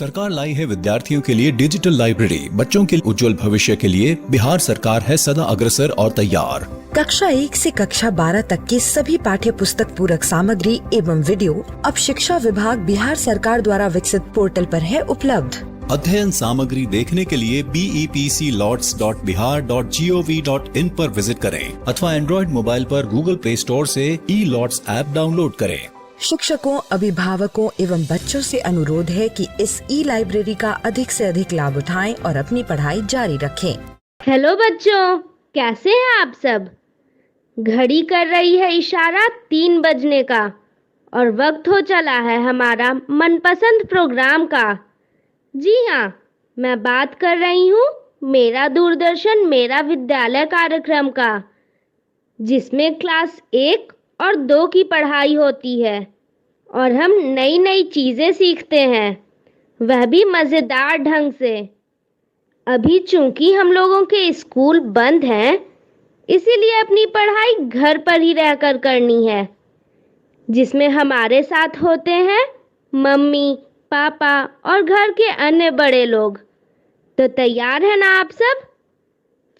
सरकार लाई है विद्यार्थियों के लिए डिजिटल लाइब्रेरी। बच्चों के उज्जवल भविष्य के लिए बिहार सरकार है सदा अग्रसर और तैयार। कक्षा 1 से कक्षा 12 तक की सभी पाठ्य पुस्तक पूरक सामग्री एवं वीडियो अब शिक्षा विभाग बिहार सरकार द्वारा विकसित पोर्टल पर है उपलब्ध। अध्ययन सामग्री देखने के लिए BEPCLOTS.bihar.gov.in पर विजिट करें अथवा एंड्रॉइड मोबाइल पर गूगल प्ले स्टोर से E-LOTS ऐप डाउनलोड करें। शिक्षकों, अभिभावकों एवं बच्चों से अनुरोध है कि इस ई-लाइब्रेरी का अधिक से अधिक लाभ उठाएं और अपनी पढ़ाई जारी रखें। हेलो बच्चों, कैसे हैं आप सब? घड़ी कर रही है इशारा 3 बजने का और वक्त हो चला है हमारा मनपसंद प्रोग्राम का। जी हाँ, मैं बात कर रही हूँ मेरा दूरदर्शन मेरा विद्यालय कार्यक्रम का, जिसमें क्लास 1 और 2 की पढ़ाई होती है और हम नई नई चीज़ें सीखते हैं, वह भी मज़ेदार ढंग से। अभी चूंकि हम लोगों के स्कूल बंद हैं, इसीलिए अपनी पढ़ाई घर पर ही रहकर करनी है, जिसमें हमारे साथ होते हैं मम्मी, पापा और घर के अन्य बड़े लोग। तो तैयार हैं ना आप सब?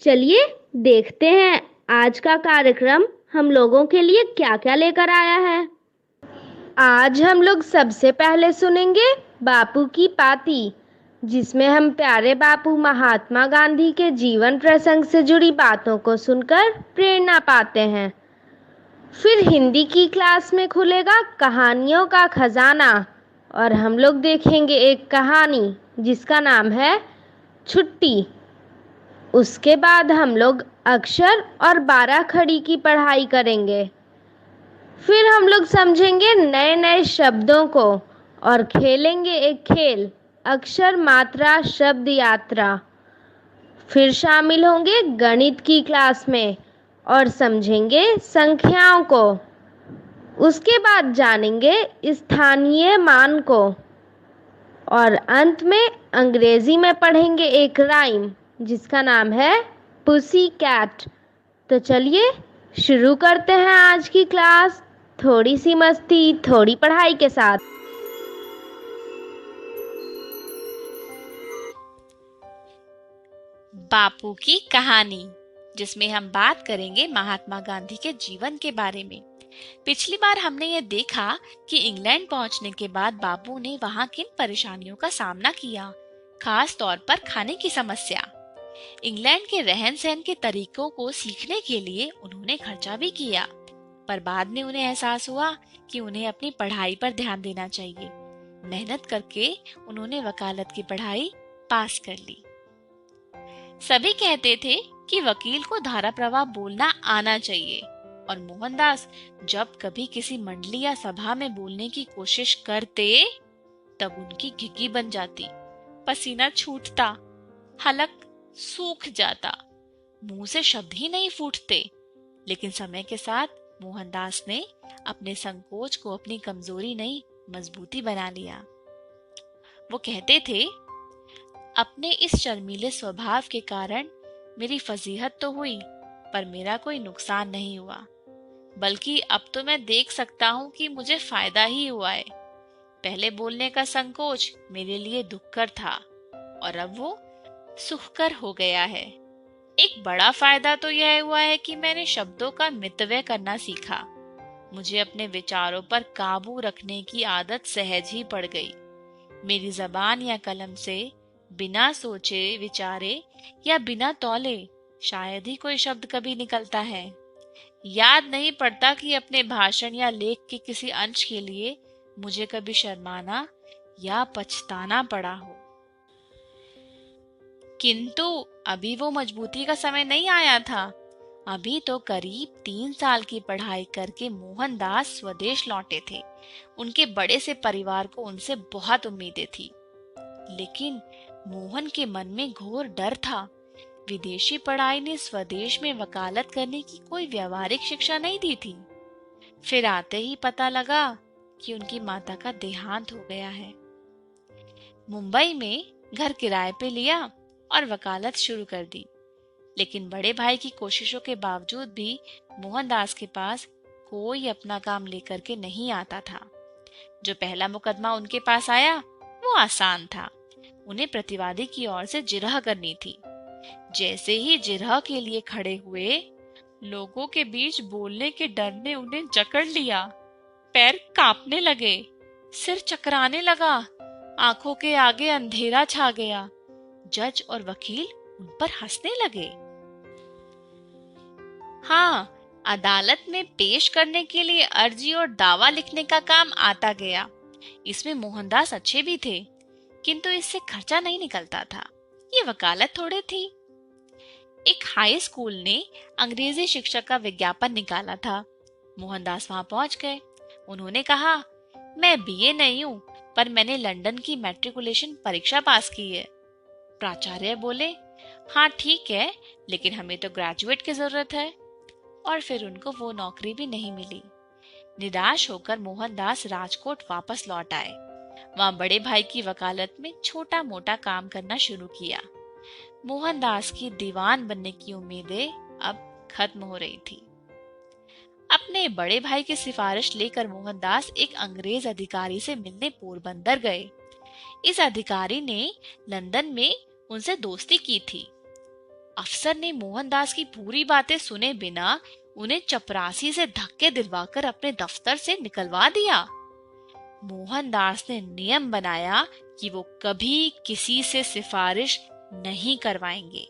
चलिए देखते हैं आज का कार्यक्रम हम लोगों के लिए क्या क्या लेकर आया है। आज हम लोग सबसे पहले सुनेंगे बापू की पाती, जिसमें हम प्यारे बापू महात्मा गांधी के जीवन प्रसंग से जुड़ी बातों को सुनकर प्रेरणा पाते हैं। फिर हिंदी की क्लास में खुलेगा कहानियों का खजाना और हम लोग देखेंगे एक कहानी जिसका नाम है छुट्टी। उसके बाद हम लोग अक्षर और 12 खड़ी की पढ़ाई करेंगे। फिर हम लोग समझेंगे नए नए शब्दों को और खेलेंगे एक खेल, अक्षर मात्रा शब्द यात्रा। फिर शामिल होंगे गणित की क्लास में और समझेंगे संख्याओं को। उसके बाद जानेंगे स्थानीय मान को और अंत में अंग्रेजी में पढ़ेंगे एक राइम जिसका नाम है पुसी कैट। तो चलिए शुरू करते हैं आज की क्लास, थोड़ी सी मस्ती थोड़ी पढ़ाई के साथ। बापू की कहानी, जिसमें हम बात करेंगे महात्मा गांधी के जीवन के बारे में। पिछली बार हमने ये देखा कि इंग्लैंड पहुंचने के बाद बापू ने वहां किन परेशानियों का सामना किया, खास तौर पर खाने की समस्या। इंग्लैंड के रहन सहन के तरीकों को सीखने के लिए उन्होंने खर्चा भी किया, पर बाद में उन्हें एहसास हुआ कि उन्हें अपनी पढ़ाई पर ध्यान देना चाहिए। मेहनत करके उन्होंने वकालत की पढ़ाई पास कर ली। सभी कहते थे कि वकील को धारा प्रवाह बोलना आना चाहिए, और मोहनदास जब कभी किसी मंडली या सभा में बोलने की कोशिश करते तब उनकी घिघी बन जाती, पसीना छूटता, हलक सूख जाता, मुंह से शब्द ही नहीं फूटते। लेकिन समय के साथ मोहनदास ने अपने संकोच को अपनी कमजोरी नहीं मजबूती बना लिया। वो कहते थे, अपने इस शर्मीले स्वभाव के कारण मेरी फजीहत तो हुई पर मेरा कोई नुकसान नहीं हुआ, बल्कि अब तो मैं देख सकता हूँ कि मुझे फायदा ही हुआ है। पहले बोलने का संकोच मेरे लिए दुखकर था और अब वो सुखकर हो गया है। एक बड़ा फायदा तो यह हुआ है कि मैंने शब्दों का मितव्यय करना सीखा। मुझे अपने विचारों पर काबू रखने की आदत सहज ही पड़ गई। मेरी जबान या कलम से बिना सोचे विचारे या बिना तौले शायद ही कोई शब्द कभी निकलता है। याद नहीं पड़ता कि अपने भाषण या लेख के किसी अंश के लिए मुझे कभी शर्माना या पछताना पड़ा हो। किंतु अभी वो मजबूती का समय नहीं आया था। अभी तो करीब 3 साल की पढ़ाई करके मोहनदास स्वदेश लौटे थे। उनके बड़े से परिवार को उनसे बहुत उम्मीदें थी, लेकिन मोहन के मन में घोर डर था। विदेशी पढ़ाई ने स्वदेश में वकालत करने की कोई व्यवहारिक शिक्षा नहीं दी थी। फिर आते ही पता लगा कि उनकी माता का देहांत हो गया है। मुंबई में घर किराए पे लिया और वकालत शुरू कर दी, लेकिन बड़े भाई की कोशिशों के बावजूद भी मोहनदास के पास कोई अपना काम लेकर के नहीं आता था। जो पहला मुकदमा उनके पास आया वो क्यों आसान था। उन्हें प्रतिवादी की ओर से जिरह करनी थी। जैसे ही जिरह के लिए खड़े हुए, लोगों के बीच बोलने के डर ने उन्हें जकड़ लिया। पैर कांपने लगे, सिर चकराने लगा, आंखों के आगे अंधेरा छा गया। जज और वकील उन पर हंसने लगे। हाँ, अदालत में पेश करने के लिए अर्जी और दावा लिखने का काम आता गया। इसमें मोहनदास अच्छे भी थे, किंतु इससे खर्चा नहीं निकलता था। ये वकालत थोड़े थी। एक हाई स्कूल ने अंग्रेजी शिक्षक का विज्ञापन निकाला था। मोहनदास वहां पहुंच गए। उन्होंने कहा, मैं बीए नहीं हूँ, पर मैंने लंदन की मैट्रिकुलेशन परीक्षा पास की है। प्राचार्य बोले, हाँ ठीक है, लेकिन हमें तो ग्रेजुएट की जरूरत है। और फिर उनको वो नौकरी भी नहीं मिली। निराश होकर मोहनदास राजकोट वापस लौट आए। वहां बड़े भाई की वकालत में छोटा मोटा काम करना शुरू किया। मोहनदास की दीवान बनने की उम्मीदें अब खत्म हो रही थी। अपने बड़े भाई की सिफारिश लेकर मोहनदास एक अंग्रेज अधिकारी से मिलने पोरबंदर गए। इस अधिकारी ने लंदन में उनसे दोस्ती की थी। अफसर ने मोहनदास की पूरी बातें सुने बिना उन्हें चपरासी से धक्के दिलवाकर अपने दफ्तर से निकलवा दिया। मोहनदास ने नियम बनाया कि वो कभी किसी से सिफारिश नहीं करवाएंगे।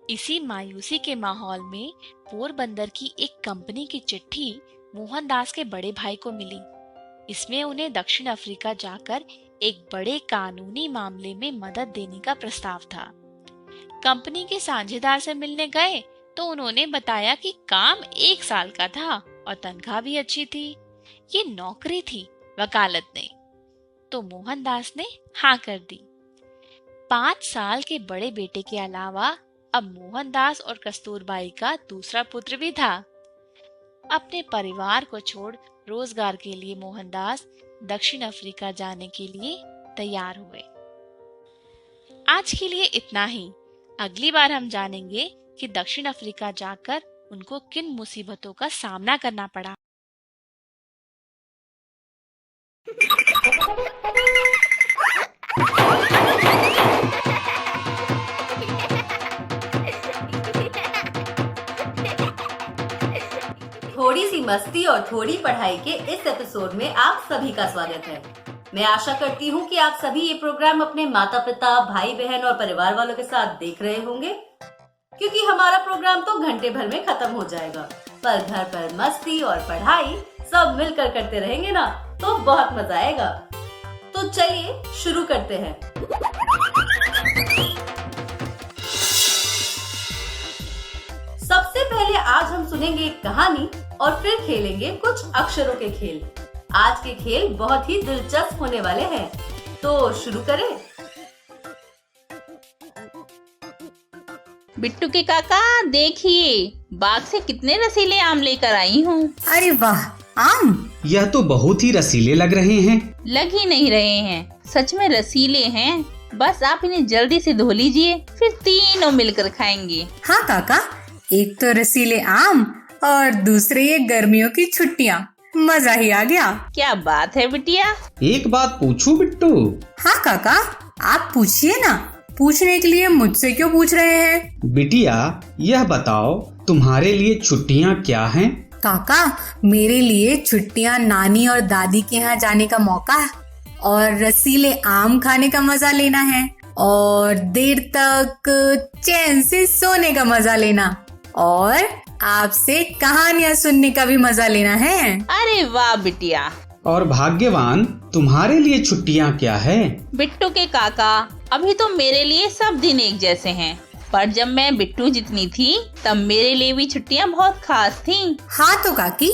इसी मायूसी के माहौल में पोरबंदर की एक कंपनी की चिट्ठी मोहनदास के बड़े भाई को मिली। इसमें उन्हें दक्षिण अफ्रीका जाकर एक बड़े कानूनी मामले में मदद देने का प्रस्ताव था। कंपनी के साझेदार से मिलने गए तो उन्होंने बताया कि काम 1 साल का था और तनख्वाह भी अच्छी थी। ये नौकरी थी वकालत नहीं। तो मोहनदास ने हाँ कर दी। 5 साल के बड़े बेटे के अलावा अब मोहनदास और कस्तूरबाई का दूसरा पुत्र भी था। अपने परिवार को छोड़ रोजगार के लिए मोहनदास दक्षिण अफ्रीका जाने के लिए तैयार हुए। आज के लिए इतना ही। अगली बार हम जानेंगे कि दक्षिण अफ्रीका जाकर उनको किन मुसीबतों का सामना करना पड़ा। थोड़ी सी मस्ती और थोड़ी पढ़ाई के इस एपिसोड में आप सभी का स्वागत है। मैं आशा करती हूँ कि आप सभी ये प्रोग्राम अपने माता पिता, भाई बहन और परिवार वालों के साथ देख रहे होंगे, क्योंकि हमारा प्रोग्राम तो घंटे भर में खत्म हो जाएगा, पर घर पर मस्ती और पढ़ाई सब मिलकर करते रहेंगे ना, तो बहुत मजा आएगा। तो चलिए शुरू करते हैं। सबसे पहले आज हम सुनेंगे एक कहानी और फिर खेलेंगे कुछ अक्षरों के खेल। आज के खेल बहुत ही दिलचस्प होने वाले हैं, तो शुरू करें। बिट्टू के काका देखिए, बाग से कितने रसीले आम लेकर आई हूँ। अरे वाह, आम! यह तो बहुत ही रसीले लग रहे हैं। लग ही नहीं रहे हैं, सच में रसीले हैं। बस आप इन्हें जल्दी से धो लीजिए, फिर तीनों मिलकर खाएंगे। हाँ काका, एक तो रसीले आम और दूसरे ये गर्मियों की छुट्टियाँ। मजा ही आ गया। क्या बात है बिटिया। एक बात पूछूं बिट्टू? हाँ काका, आप पूछिए ना। पूछने के लिए मुझसे क्यों पूछ रहे हैं? बिटिया, यह बताओ तुम्हारे लिए छुट्टियाँ क्या हैं? काका, मेरे लिए छुट्टियाँ नानी और दादी के यहाँ जाने का मौका है और रसीले आम खाने का मजा लेना है और देर तक चैन से सोने का मजा लेना और आपसे कहानियाँ सुनने का भी मजा लेना है। अरे वाह बिटिया। और भाग्यवान, तुम्हारे लिए छुट्टियाँ क्या है? बिट्टू के काका, अभी तो मेरे लिए सब दिन एक जैसे हैं, पर जब मैं बिट्टू जितनी थी तब मेरे लिए भी छुट्टियाँ बहुत खास थीं। हाँ तो काकी,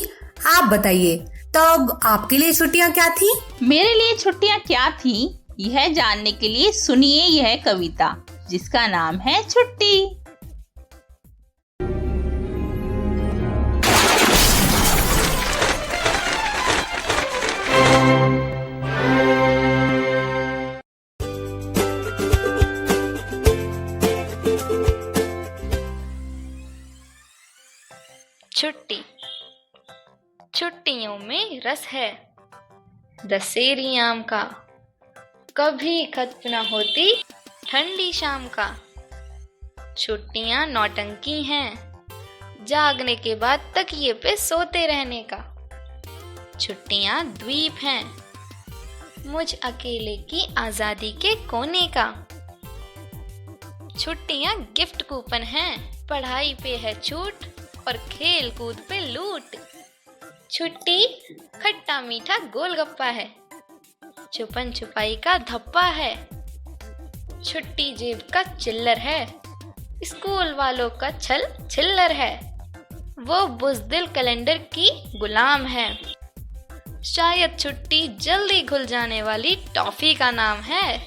आप बताइए, तब आपके लिए छुट्टियाँ क्या थी? मेरे लिए छुट्टियाँ क्या थी, यह जानने के लिए सुनिए यह कविता, जिसका नाम है छुट्टी। छुट्टी। छुट्टियों में रस है, दशहरी आम का कभी खत्म न होती ठंडी शाम का। छुट्टियां नौटंकी हैं, जागने के बाद तकिए पे सोते रहने का। छुट्टियां द्वीप हैं, मुझ अकेले की आजादी के कोने का। छुट्टियां गिफ्ट कूपन हैं, पढ़ाई पे है छूट और खेल कूद पे लूट। छुट्टी खट्टा मीठा गोलगप्पा है, छुपन छुपाई का धप्पा है। छुट्टी जेब का चिल्लर है, स्कूल वालों का छल छिल्लर है। वो बुज़दिल कैलेंडर की गुलाम है, शायद छुट्टी जल्दी घुल जाने वाली टॉफी का नाम है।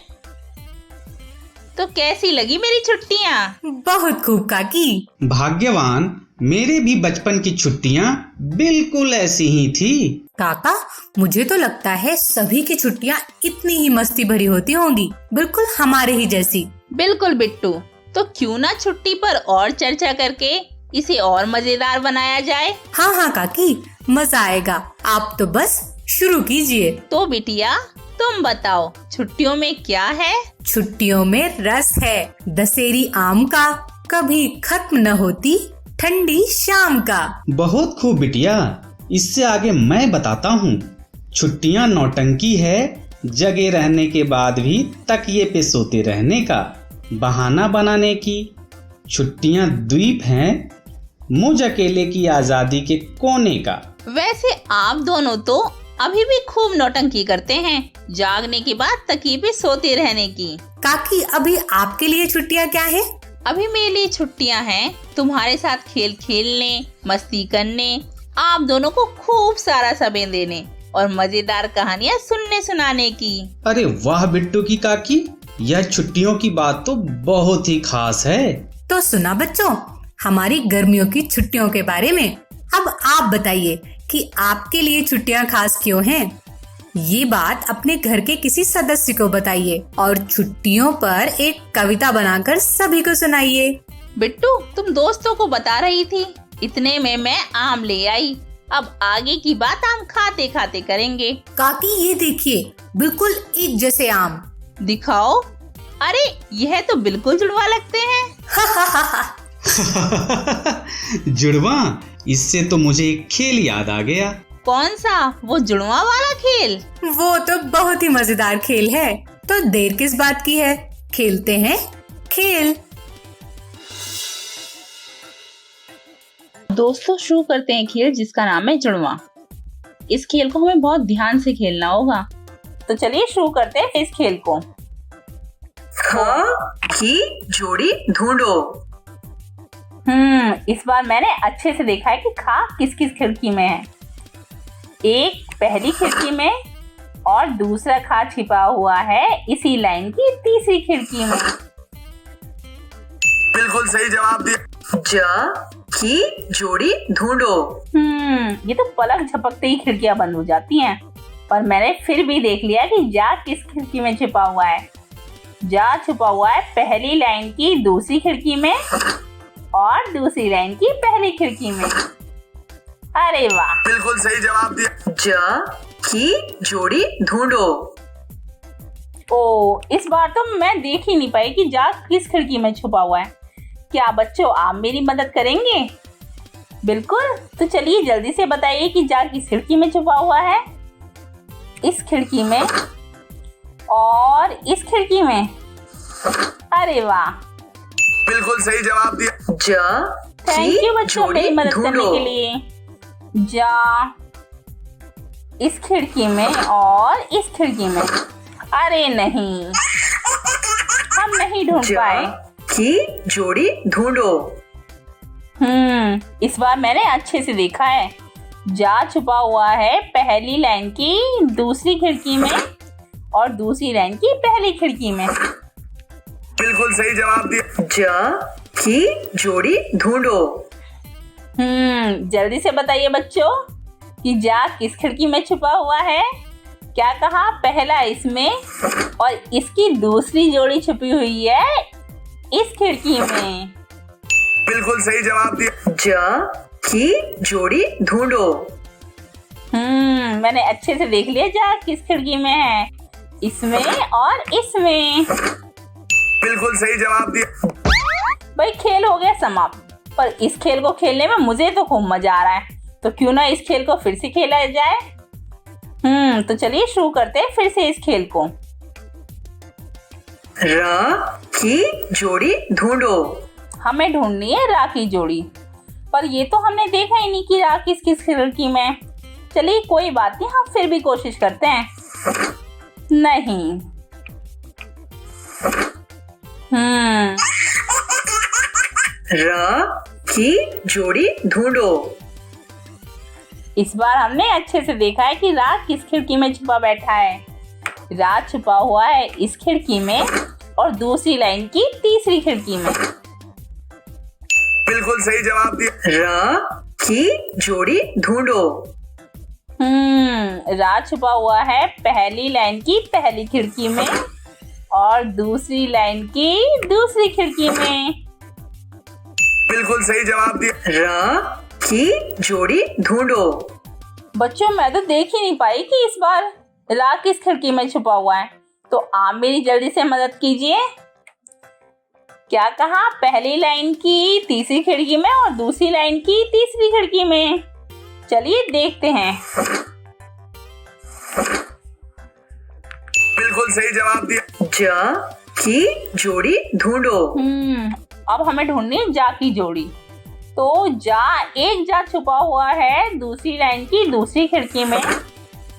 तो कैसी लगी मेरी छुट्टियाँ? बहुत खूब काकी। भाग्यवान, मेरे भी बचपन की छुट्टियाँ बिल्कुल ऐसी ही थी। काका, मुझे तो लगता है सभी की छुट्टियाँ इतनी ही मस्ती भरी होती होंगी, बिल्कुल हमारे ही जैसी। बिल्कुल बिट्टू, तो क्यों ना छुट्टी पर और चर्चा करके इसे और मजेदार बनाया जाए। हाँ हाँ काकी, मजा आएगा। आप तो बस शुरू कीजिए। तो बिटिया, तुम बताओ छुट्टियों में क्या है? छुट्टियों में रस है दशहरी आम का, कभी खत्म न होती ठंडी शाम का। बहुत खूब बिटिया, इससे आगे मैं बताता हूँ। छुट्टियाँ नौटंकी है, जगे रहने के बाद भी तकिए पे सोते रहने का, बहाना बनाने की। छुट्टियाँ द्वीप हैं, मुझ अकेले की आजादी के कोने का। वैसे आप दोनों तो अभी भी खूब नौटंकी करते हैं, जागने के बाद तकिए पे सोते रहने की। काकी, अभी आपके लिए छुट्टियाँ क्या है? अभी मेरे लिए छुट्टियाँ हैं तुम्हारे साथ खेल खेलने, मस्ती करने, आप दोनों को खूब सारा समय देने और मजेदार कहानियाँ सुनने सुनाने की। अरे वाह बिट्टू की काकी, यह छुट्टियों की बात तो बहुत ही खास है। तो सुना बच्चों हमारी गर्मियों की छुट्टियों के बारे में। अब आप बताइए कि आपके लिए छुट्टियां खास क्यों हैं? ये बात अपने घर के किसी सदस्य को बताइए और छुट्टियों पर एक कविता बनाकर सभी को सुनाइए। बिट्टू, तुम दोस्तों को बता रही थी, इतने में मैं आम ले आई। अब आगे की बात आम खाते खाते करेंगे। काकी, ये देखिए, बिल्कुल एक जैसे आम। दिखाओ। अरे यह तो बिल्कुल जुड़वा लगते हैं। जुड़वा, इससे तो मुझे एक खेल याद आ गया। कौन सा? वो जुड़वा वाला खेल? वो तो बहुत ही मजेदार खेल है। तो देर किस बात की है, खेलते हैं खेल। दोस्तों, शुरू करते हैं खेल जिसका नाम है जुड़वा। इस खेल को हमें बहुत ध्यान से खेलना होगा, तो चलिए शुरू करते हैं इस खेल को। ख की जोड़ी ढूंढो। इस बार मैंने अच्छे से देखा है कि खा किस किस खिड़की में है। एक पहली खिड़की में और दूसरा खा छिपा हुआ है इसी लाइन की तीसरी खिड़की में। बिल्कुल सही जवाब दिया। ज की जोड़ी ढूंढो। ये तो पलक झपकते ही खिड़कियां बंद हो जाती हैं, पर मैंने फिर भी देख लिया कि जा किस खिड़की में छिपा हुआ है। जा छुपा हुआ है पहली लाइन की दूसरी खिड़की में और दूसरी लाइन की पहली खिड़की में। अरे वाह, बिल्कुल सही जवाब दिया। ज की जोड़ी ढूंढो। ओ, इस बार तो मैं देख ही नहीं पाई कि जा किस खिड़की में छुपा हुआ है। क्या बच्चों, आप मेरी मदद करेंगे? बिल्कुल, तो चलिए जल्दी से बताइए कि जा किस खिड़की में छुपा हुआ है। इस खिड़की में और इस खिड़की में। अरे वाह, बिल्कुल सही जवाब दिया। ज थैंक यू बच्चों मेरी मदद करने के लिए। जा इस खिड़की में और इस खिड़की में। अरे नहीं, हम नहीं ढूंढ पाए। की जोड़ी ढूंढो। इस बार मैंने अच्छे से देखा है। जा छुपा हुआ है पहली लाइन की दूसरी खिड़की में और दूसरी लाइन की पहली खिड़की में। बिल्कुल सही जवाब दिया। ज की जोड़ी ढूंढो। जल्दी से बताइए बच्चों कि जा किस खिड़की में छुपा हुआ है। क्या कहा? पहला इसमें और इसकी दूसरी जोड़ी छुपी हुई है इस खिड़की में। बिल्कुल सही जवाब दिया। ज की जोड़ी ढूंढो। मैंने अच्छे से देख लिया जा किस खिड़की में है। इसमें और इसमें। बिल्कुल सही जवाब दिया। भाई खेल हो गया समाप्त, पर इस खेल को खेलने में मुझे तो खूब मजा आ रहा है, तो क्यों ना इस खेल को फिर से खेला जाए। तो चलिए शुरू करते हैं फिर से इस खेल को। र की जोड़ी ढूंढो। हमें ढूंढनी है रा की जोड़ी, पर ये तो हमने देखा ही नहीं कि रा किस किस खिड़की में। चलिए कोई बात नहीं, हम फिर भी कोशिश करते हैं। नहीं। र की जोड़ी ढूंढो। इस बार हमने अच्छे से देखा है कि रा किस खिड़की में छुपा बैठा है। रा छुपा हुआ है इस खिड़की में और दूसरी लाइन की तीसरी खिड़की में। बिल्कुल सही जवाब दिया। र की जोड़ी ढूंढो। रा छुपा हुआ है पहली लाइन की पहली खिड़की में और दूसरी लाइन की दूसरी खिड़की में। बिल्कुल सही जवाब दिया। र की जोड़ी ढूंढो। बच्चों मैं तो देख ही नहीं पाई कि इस बार रा किस खिड़की में छुपा हुआ है, तो आप मेरी जल्दी से मदद कीजिए। क्या कहा? पहली लाइन की तीसरी खिड़की में और दूसरी लाइन की तीसरी खिड़की में। चलिए देखते हैं। बिल्कुल सही जवाब दिया। ज की जोड़ी ढूंढो। अब हमें ढूंढनी है जा की जोड़ी। तो एक जा छुपा हुआ है दूसरी लाइन की दूसरी खिड़की में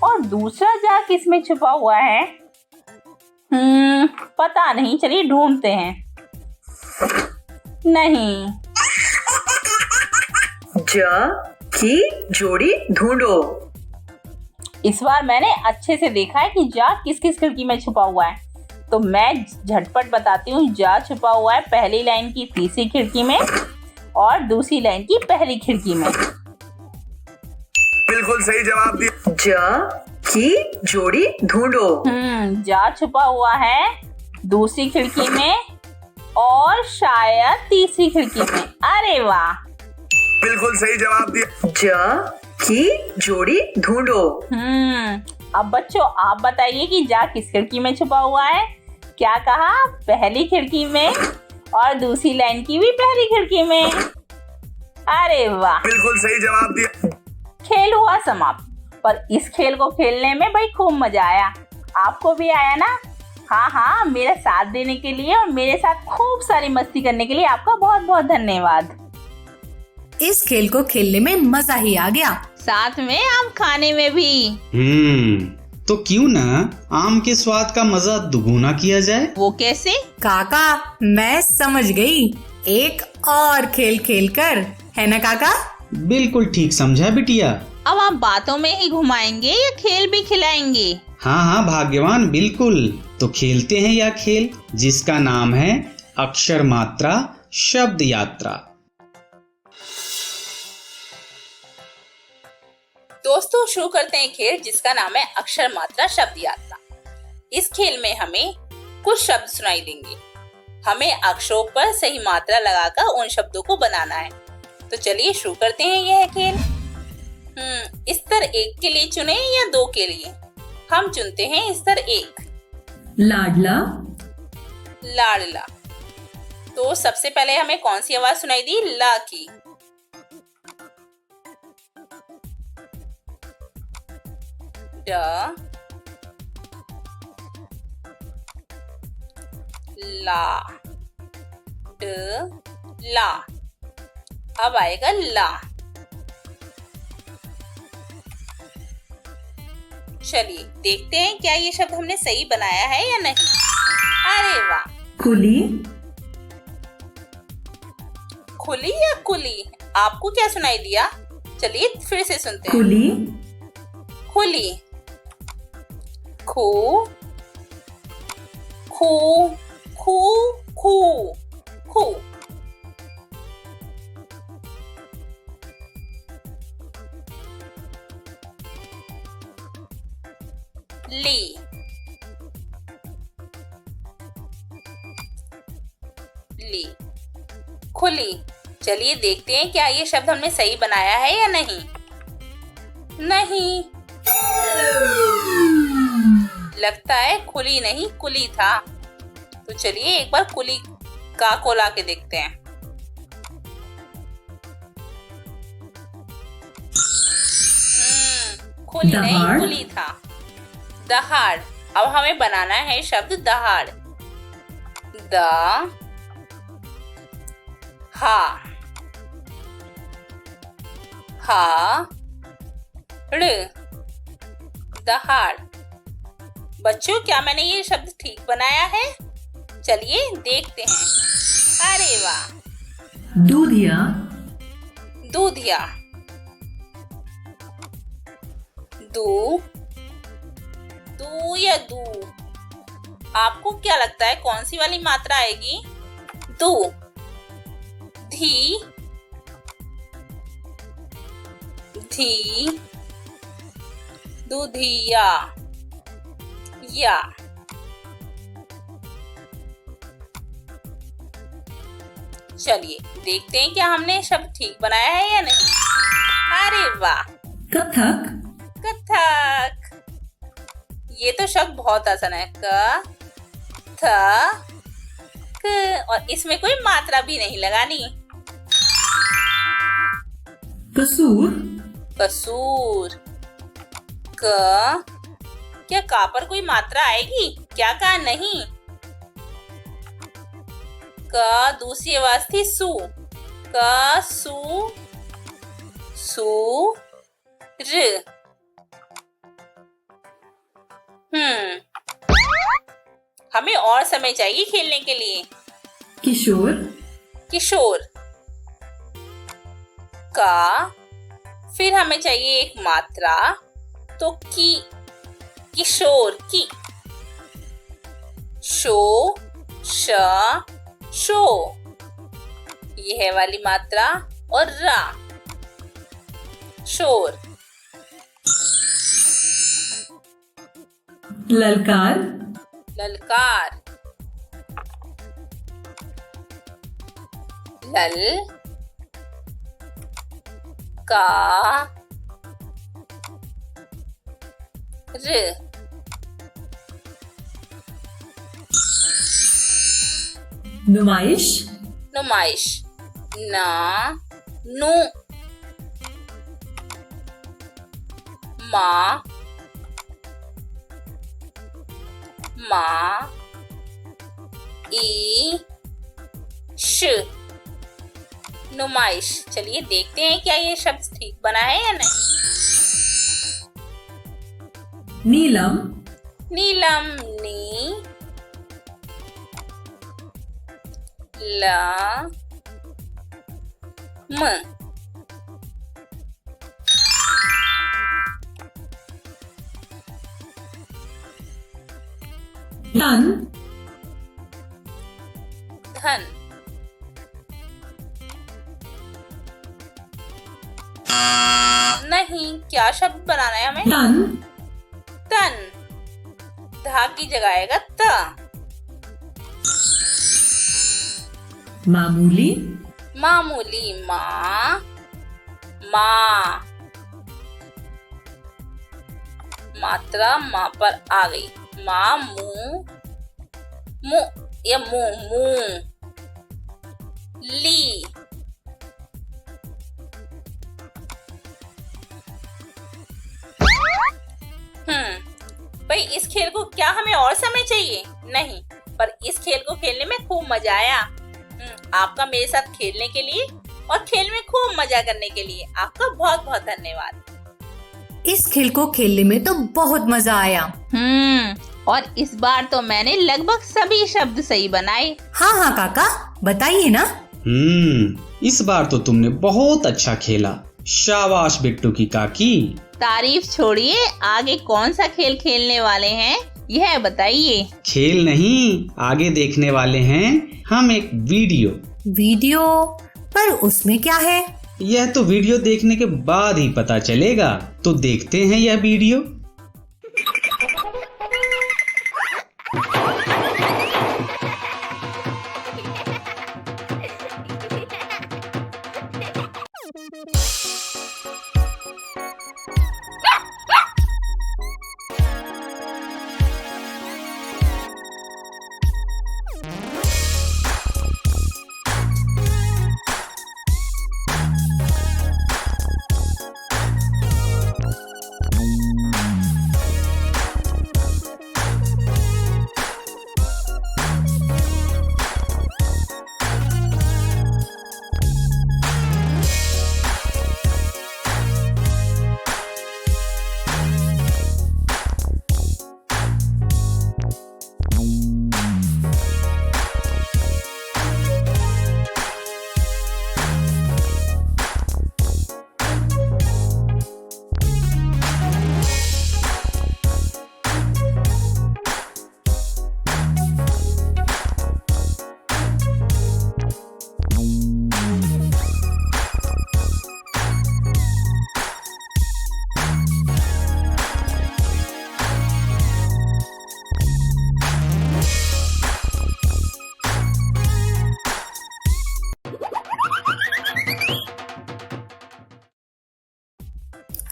और दूसरा जा किस में छुपा हुआ है? पता नहीं, चलिए ढूंढते हैं। नहीं। ज की जोड़ी ढूंढो। इस बार मैंने अच्छे से देखा है कि जा किस किस खिड़की में छुपा हुआ है, तो मैं झटपट बताती हूँ। जा छुपा हुआ है पहली लाइन की तीसरी खिड़की में और दूसरी लाइन की पहली खिड़की में। बिल्कुल सही जवाब दिया। ज की जोड़ी ढूंढो। जा छुपा हुआ है दूसरी खिड़की में और शायद तीसरी खिड़की में। अरे वाह, बिल्कुल सही जवाब दिया। ज की जोड़ी ढूंढो। अब बच्चों आप बताइए कि जा किस खिड़की में छुपा हुआ है? क्या कहा? पहली खिड़की में और दूसरी लाइन की भी पहली खिड़की में। अरे वाह, बिल्कुल सही जवाब दिया। खेल हुआ समाप्त, पर इस खेल को खेलने में भाई खूब मजा आया। आपको भी आया ना? हाँ, मेरा साथ देने के लिए और मेरे साथ खूब सारी मस्ती करने के लिए आपका बहुत बहुत धन्यवाद। इस खेल को खेलने में मजा ही आ गया, साथ में आम खाने में भी। तो क्यों ना आम के स्वाद का मजा दुगुना किया जाए? वो कैसे? काका मैं समझ गई, एक और खेल खेल कर, है ना काका? बिल्कुल ठीक समझा बिटिया। अब आप बातों में ही घुमाएंगे या खेल भी खिलाएंगे? हाँ भाग्यवान, बिल्कुल। तो खेलते हैं यह खेल जिसका नाम है अक्षर मात्रा शब्द यात्रा। दोस्तों शुरू करते हैं खेल जिसका नाम है अक्षर मात्रा शब्द यात्रा। इस खेल में हमें कुछ शब्द सुनाई देंगे, हमें अक्षरों पर सही मात्रा लगाकर उन शब्दों को बनाना है। तो चलिए शुरू करते हैं यह खेल। स्तर 1 के लिए चुने या 2 के लिए? हम चुनते हैं स्तर 1। लाडला। लाडला। तो सबसे पहले हमें कौन सी आवाज सुनाई दी? ला की। ड ला ड ला। अब आएगा ला। चलिए देखते हैं क्या ये शब्द हमने सही बनाया है या नहीं। अरे वाह। खुली। खुली या कुली? आपको क्या सुनाई दिया? चलिए फिर से सुनते हैं। खुली। खुली। खू खू खू खू खू। ली। ली। खुली। चलिए देखते हैं क्या ये शब्द हमने सही बनाया है या नहीं। नहीं। लगता है खुली नहीं कुली था। तो चलिए एक बार कुली का को ला के देखते हैं। खुली नहीं कुली था। दहाड़। अब हमें बनाना है शब्द दहाड़। द हा ड़ दहाड़। बच्चों, क्या मैंने ये शब्द ठीक बनाया है? चलिए देखते हैं। अरे वाह। दूधिया। दूधिया। दू दू या दू, आपको क्या लगता है कौन सी वाली मात्रा आएगी? दू। धी धी दूधिया या। चलिए देखते हैं क्या हमने शब्द ठीक बनाया है या नहीं। अरे वाह। कथक। कथक। ये तो शब्द बहुत आसान है। क थ क, और इसमें कोई मात्रा भी नहीं लगानी। कसूर। कसूर। क, क्या का पर कोई मात्रा आएगी? क्या का नहीं? क दूसरी आवाज थी सु। क सु सु र। हमें और समय चाहिए खेलने के लिए। किशोर। किशोर। का, फिर हमें चाहिए एक मात्रा, तो की। किशोर की। शो श शो, ये है वाली मात्रा, और रा शोर। ललकार। ललकार। लल का र। नुमाइश। नुमाइश। ना नु मा मा ई श नुमाइश। चलिए देखते हैं क्या ये शब्द ठीक बना है या नहीं। नीलम। नीलम। नी ला म। धन। धन। नहीं, क्या शब्द बनाना है हमें? तन। तन। धा की जगह आएगा त। मामूली। मामूली। माँ माँ, मात्रा माँ पर आ गई। माँ मुँह मु या मुँह मुँह। ली भाई, इस खेल को क्या हमें और समय चाहिए? नहीं, पर इस खेल को खेलने में खूब मजा आया। आपका मेरे साथ खेलने के लिए और खेल में खूब मजा करने के लिए आपका बहुत बहुत धन्यवाद। इस खेल को खेलने में तो बहुत मजा आया। और इस बार तो मैंने लगभग सभी शब्द सही बनाए। हाँ काका, बताइए ना। इस बार तो तुमने बहुत अच्छा खेला। शाबाश बिट्टू की काकी। तारीफ छोड़िए, आगे कौन सा खेल खेलने वाले हैं यह बताइए। खेल नहीं, आगे देखने वाले हैं हम एक वीडियो। वीडियो? पर उसमें क्या है? यह तो वीडियो देखने के बाद ही पता चलेगा। तो देखते हैं यह वीडियो।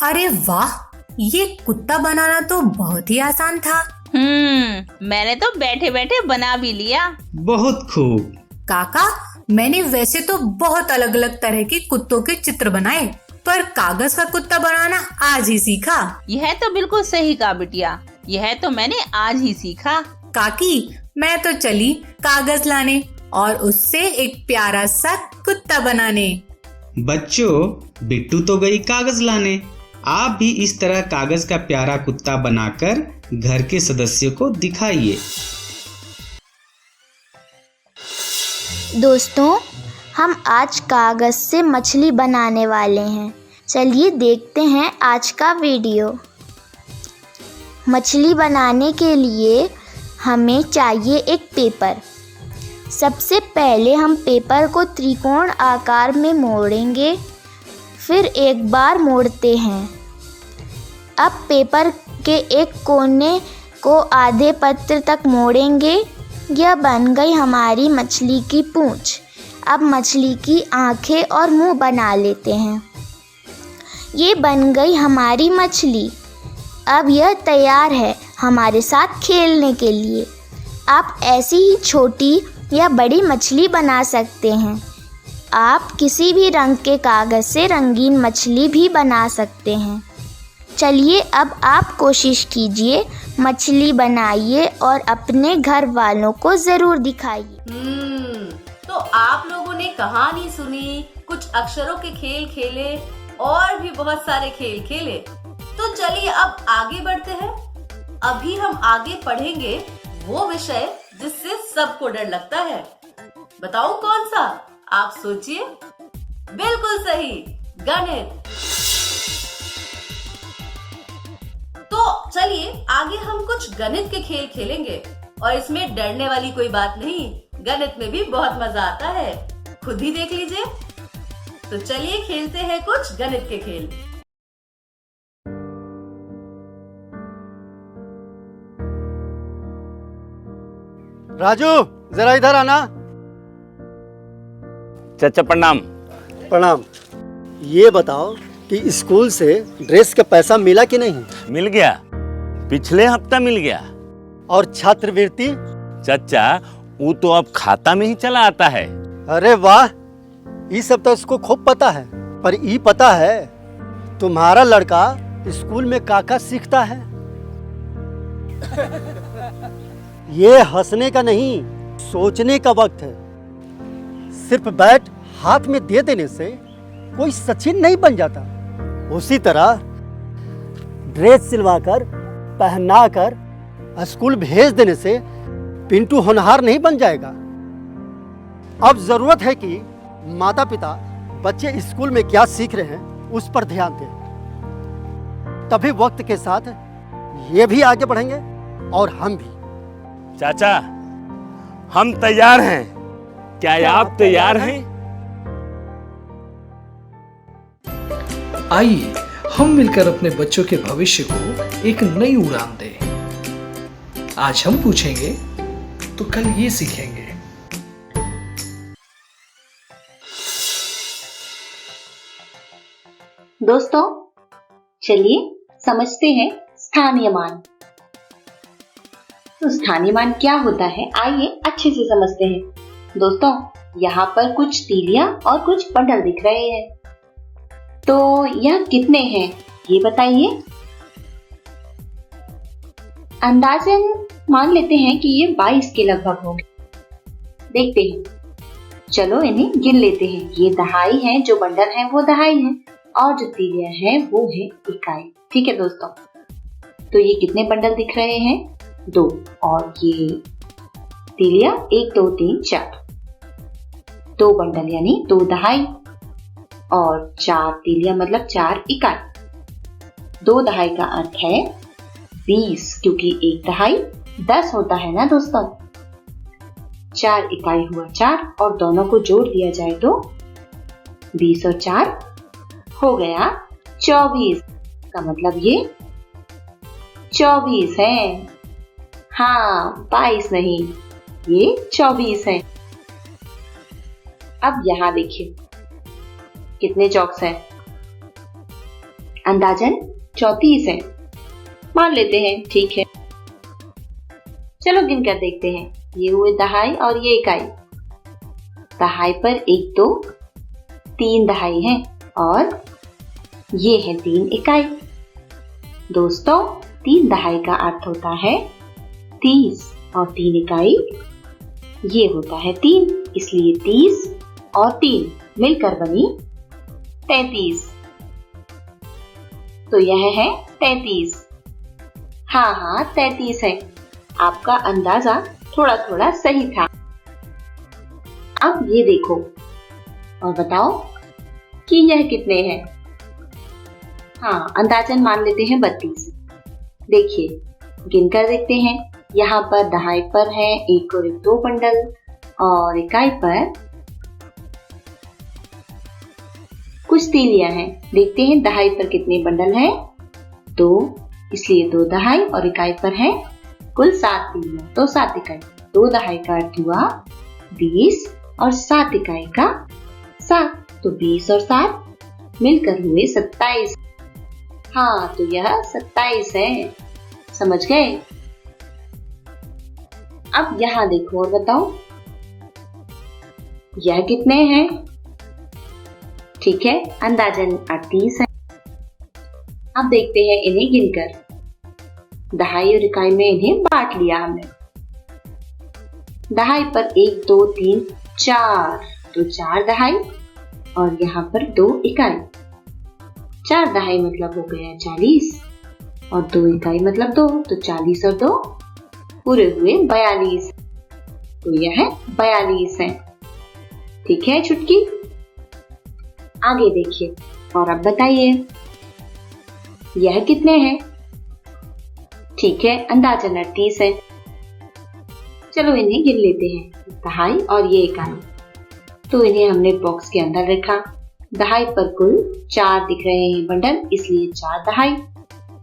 अरे वाह, ये कुत्ता बनाना तो बहुत ही आसान था। मैंने तो बैठे बैठे बना भी लिया। बहुत खूब। काका, मैंने वैसे तो बहुत अलग अलग तरह के कुत्तों के चित्र बनाए, पर कागज का कुत्ता बनाना आज ही सीखा। यह तो बिल्कुल सही कहा बिटिया, यह तो मैंने आज ही सीखा। काकी, मैं तो चली कागज लाने और उससे एक प्यारा सा कुत्ता बनाने। बच्चों, बिट्टू तो गई कागज लाने। आप भी इस तरह कागज का प्यारा कुत्ता बनाकर घर के सदस्यों को दिखाइए। दोस्तों, हम आज कागज से मछली बनाने वाले हैं। चलिए देखते हैं आज का वीडियो। मछली बनाने के लिए हमें चाहिए एक पेपर। सबसे पहले हम पेपर को त्रिकोण आकार में मोड़ेंगे, फिर एक बार मोड़ते हैं। अब पेपर के एक कोने को आधे पत्र तक मोड़ेंगे। यह बन गई हमारी मछली की पूंछ। अब मछली की आंखें और मुंह बना लेते हैं। ये बन गई हमारी मछली। अब यह तैयार है हमारे साथ खेलने के लिए। आप ऐसी ही छोटी या बड़ी मछली बना सकते हैं। आप किसी भी रंग के कागज से रंगीन मछली भी बना सकते हैं। चलिए अब आप कोशिश कीजिए, मछली बनाइए और अपने घर वालों को जरूर दिखाइए। तो आप लोगों ने कहानी सुनी, कुछ अक्षरों के खेल खेले और भी बहुत सारे खेल खेले। तो चलिए अब आगे बढ़ते हैं। अभी हम आगे पढ़ेंगे वो विषय जिससे सबको डर लगता है। बताओ कौन सा? आप सोचिए। बिल्कुल सही, गणित। तो चलिए आगे हम कुछ गणित के खेल खेलेंगे और इसमें डरने वाली कोई बात नहीं। गणित में भी बहुत मजा आता है, खुद ही देख लीजिए। तो चलिए खेलते हैं कुछ गणित के खेल। राजू, जरा इधर आना। चाचा प्रणाम। प्रणाम। ये बताओ कि स्कूल से ड्रेस का पैसा मिला कि नहीं? मिल गया, पिछले हफ्ता मिल गया। और छात्रवृत्ति? चाचा वो तो अब खाता में ही चला आता है। अरे वाह, ये सब तो इसको खूब पता है। पर ये पता है तुम्हारा लड़का स्कूल में काका सीखता है? ये हंसने का नहीं, सोचने का वक्त है। सिर्फ बैट हाथ में दे देने से कोई सचिन नहीं बन जाता। उसी तरह ड्रेस सिलवाकर पहनाकर स्कूल भेज देने से पिंटू होनहार नहीं बन जाएगा। अब जरूरत है कि माता पिता बच्चे स्कूल में क्या सीख रहे हैं उस पर ध्यान दें। तभी वक्त के साथ ये भी आगे बढ़ेंगे और हम भी। चाचा, हम तैयार हैं। क्या आप तैयार हैं? आइए हम मिलकर अपने बच्चों के भविष्य को एक नई उड़ान दें। आज हम पूछेंगे तो कल ये सीखेंगे। दोस्तों, चलिए समझते हैं स्थानीय मान। तो स्थानीय मान क्या होता है, आइए अच्छे से समझते हैं। दोस्तों, यहाँ पर कुछ तीलियां और कुछ बंडल दिख रहे हैं। तो यह कितने हैं ये बताइए। अंदाजन मान लेते हैं कि ये 22 के लगभग होंगे। देखते हैं, चलो इन्हें गिन लेते हैं। ये दहाई हैं, जो बंडल हैं वो दहाई हैं और जो तीलियां हैं वो है इकाई। ठीक है दोस्तों, तो ये कितने बंडल दिख रहे हैं? 2। और ये तीलियां 1 2 3 4, 2 बंडल यानी 2 दहाई और 4 तीलियां मतलब 4 इकाई। 2 दहाई का अर्थ है 20, क्योंकि 1 दहाई 10 होता है ना दोस्तों। 4 इकाई हुआ 4 और दोनों को जोड़ दिया जाए तो 20 और 4 हो गया 24। का मतलब ये 24 है। हाँ, 22 नहीं, ये 24 है। अब यहाँ देखिए कितने चौक्स हैं। अंदाजन 34 है। मान लेते हैं, ठीक है। चलो गिन कर देखते हैं। ये हुए दहाई और ये इकाई। दहाई पर 1 2 3 दहाई है और ये है 3 इकाई। दोस्तों 3 दहाई का अर्थ होता है 30 और 3 इकाई ये होता है 3, इसलिए 30 और 3 मिलकर बनी 33। तो यह है 33। हाँ 33 है। आपका अंदाजा थोड़ा थोड़ा सही था। अब ये देखो और बताओ कि यह कितने हैं। हाँ, अंदाजन मान लेते हैं 32। देखिए गिन कर देखते हैं। यहाँ पर दहाई पर है 1 और 1 2 बंडल और इकाई पर कुछ तीलियां हैं। देखते हैं दहाई पर कितने बंडल हैं। 2, इसलिए 2 दहाई और इकाई पर है कुल 7 तीलियां, तो 7 इकाई। 2 दहाई का अर्थ हुआ 20 और 7 इकाई का 7, तो 20 और 7 मिलकर हुए 27। हाँ, तो यह 27 है। समझ गए? अब यहाँ देखो और बताओ यह कितने हैं। ठीक है, अंदाजन 38 है। अब देखते हैं इन्हें गिनकर। दहाई और इकाई में इन्हें बांट लिया हमने। दहाई पर 1 2 3 4, तो 4 दहाई और यहाँ पर 2 इकाई। 4 दहाई मतलब हो गया 40 और 2 इकाई मतलब 2, तो 40 और 2 पूरे हुए 42। तो यह 42 है। ठीक है छुटकी, आगे देखिए और अब बताइए यह कितने हैं। ठीक है, अंदाजन 38 है। चलो इन्हें गिन लेते हैं। दहाई और ये इकाई, तो इन्हें हमने बॉक्स के अंदर रखा। दहाई पर कुल 4 दिख रहे हैं बंडल, इसलिए 4 दहाई